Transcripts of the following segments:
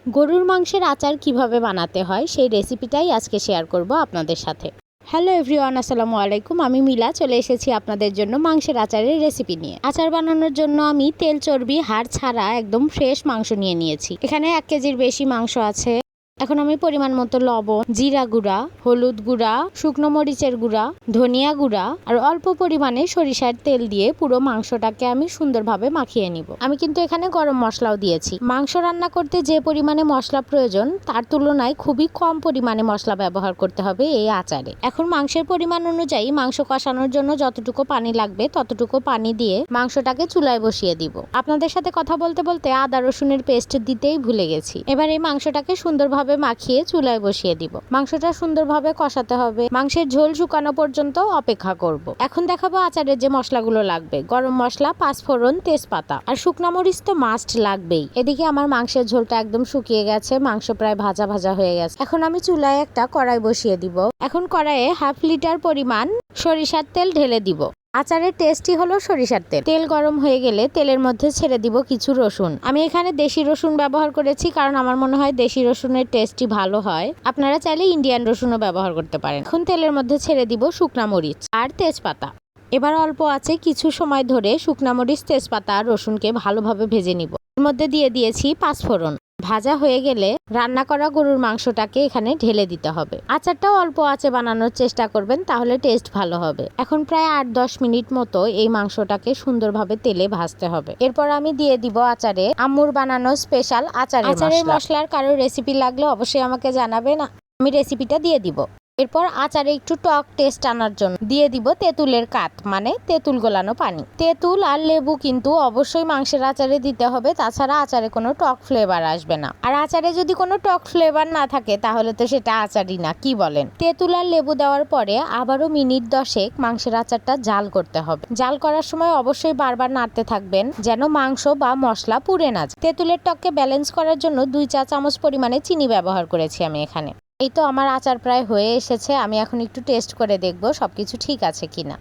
গরুর মাংসের আচার কিভাবে বানাতে হয় সেই রেসিপিটাই আজকে শেয়ার করব আপনাদের সাথে। হ্যালো এভরিওয়ান, আসসালামু আলাইকুম। আমি মিলা চলে এসেছি আপনাদের জন্য মাংসের আচারের রেসিপি নিয়ে। আচার বানানোর জন্য আমি তেল চর্বি হাড় ছাড়া একদম ফ্রেশ মাংস নিয়েছি। এখানে 1 কেজির বেশি মাংস আছে। এখন আমি পরিমাণ মতো লবণ, জিরা গুঁড়া, হলুদ গুঁড়া, শুকনো মরিচের গুঁড়া, ধনিয়া গুঁড়া আর অল্প পরিমাণে সরিষার তেল দিয়ে পুরো মাংসটাকে আমি সুন্দরভাবে মাখিয়ে নিব। আমি কিন্তু এখানে গরম মশলাও দিয়েছি। মাংস রান্না করতে যে পরিমাণে মশলা প্রয়োজন তার তুলনায় খুবই কম পরিমাণে মশলা ব্যবহার করতে হবে এই আচারে। এখন মাংসের পরিমাণ অনুযায়ী মাংস কষানোর জন্য যতটুকু পানি লাগবে ততটুকু পানি দিয়ে মাংসটাকে চুলায় বসিয়ে দিব। আপনাদের সাথে কথা বলতে বলতে আদা রসুনের পেস্ট দিতেই ভুলে গেছি। এবার এই মাংসটাকে সুন্দরভাবে মাখিয়ে চুলায় বসিয়ে দিব। মাংসটা সুন্দরভাবে কষাতে হবে। মাংসের ঝোল শুকানো পর্যন্ত অপেক্ষা করব। এখন দেখাবো আচারের যে মশলাগুলো লাগবে। গরম মশলা, পাঁচফোড়ন, তেজপাতা আর শুকনো মরিচ তো মাস্ট লাগবেই। এদিকে আমার মাংসের ঝোলটা একদম শুকিয়ে গেছে, মাংস প্রায় ভাজা ভাজা হয়ে গেছে। এখন আমি চুলায় একটা কড়াই বসিয়ে দিব। এখন কড়াইয়ে 1/2 লিটার পরিমাণ সরিষার তেল ঢেলে দিব। আচারের টেস্টই হলো সরিষার তেল। তেল গরম হয়ে গেলে তেলের মধ্যে ছেড়ে দিব কিছু রসুন। আমি এখানে দেশি রসুন ব্যবহার করেছি কারণ আমার মনে হয় দেশি রসুনের টেস্টই ভালো হয়। আপনারা চাইলে ইন্ডিয়ান রসুনও ব্যবহার করতে পারেন। এখন তেলের মধ্যে ছেড়ে দিব শুকনা মরিচ আর তেজপাতা। এবার অল্প আছে কিছু সময় ধরে শুকনা মরিচ, তেজপাতা আর রসুনকে ভালোভাবে ভেজে নিব। এর মধ্যে দিয়ে দিয়েছি পাঁচফোড়ন। ভাজা হয়ে গেলে রান্না করা গরুর মাংসটাকে এখানে ঢেলে দিতে হবে। আচারটাও অল্প আঁচে বানানোর চেষ্টা করবেন, তাহলে টেস্ট ভালো হবে। এখন প্রায় 8-10 মিনিট মতো এই মাংসটাকে সুন্দরভাবে তেলে ভাজতে হবে। এরপর আমি দিয়ে দিব আচারে আম্মুর বানানো স্পেশাল আচারের মশলার কারো রেসিপি লাগলে অবশ্যই আমাকে জানাবেন, আমি রেসিপিটা দিয়ে দিব। এরপর আচারে একটু টক টেস্ট আনার জন্য দিয়ে দিব তেঁতুলের কাঠ, মানে তেঁতুল গোলানো পানি। তেঁতুল আর লেবু কিন্তু অবশ্যই মাংসের আচারে দিতে হবে, তাছাড়া আচারে কোনো টক ফ্লেভার আসবে না। আর আচারে যদি কোনো টক ফ্লেভার না থাকে তাহলে তো সেটা আচারই না, কি বলেন? তেঁতুল আর লেবু দেওয়ার পরে আবারও মিনিট 10 মাংসের আচারটা জাল করতে হবে। জাল করার সময় অবশ্যই বারবার নাড়তে থাকবেন যেন মাংস বা মশলা পুড়ে না যায়। তেঁতুলের টককে ব্যালেন্স করার জন্য 2 চা চামচ পরিমাণে চিনি ব্যবহার করেছি আমি এখানে। এই তো আমার আচার প্রায় হয়ে এসেছে। আমি এখন একটু টেস্ট করে দেখব সবকিছু ঠিক আছে কিনা।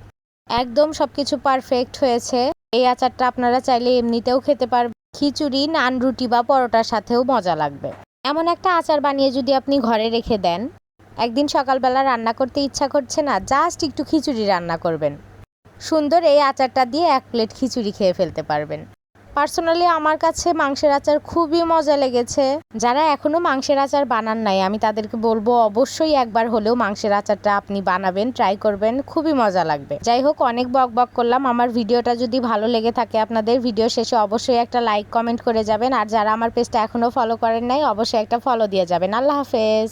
একদম সবকিছু পারফেক্ট হয়েছে। এই আচারটা আপনারা চাইলে এমনিতেও খেতে পারবেন, খিচুড়ি, নান, রুটি বা পরোটার সাথেও মজা লাগবে। এমন একটা আচার বানিয়ে যদি আপনি ঘরে রেখে দেন, একদিন সকালবেলা রান্না করতে ইচ্ছা করছে না, জাস্ট একটু খিচুড়ি রান্না করবেন, সুন্দর এই আচারটা দিয়ে 1 প্লেট খিচুড়ি খেয়ে ফেলতে পারবেন। পার্সোনালি আমার কাছে মাংসের আচার খুবই মজা লেগেছে। যারা এখনো মাংসের আচার বানান নাই আমি তাদেরকে বলবো অবশ্যই একবার হলেও মাংসের আচারটা আপনি বানাবেন, ট্রাই করবেন, খুবই মজা লাগবে। যাই হোক, অনেক বক করলাম। আমার ভিডিওটা যদি ভালো লেগে থাকে আপনাদের, ভিডিও শেষে অবশ্যই একটা লাইক কমেন্ট করে যাবেন। আর যারা আমার পেজটা এখনো ফলো করেন নাই অবশ্যই একটা ফলো দিয়ে যাবেন। আল্লাহ হাফেজ।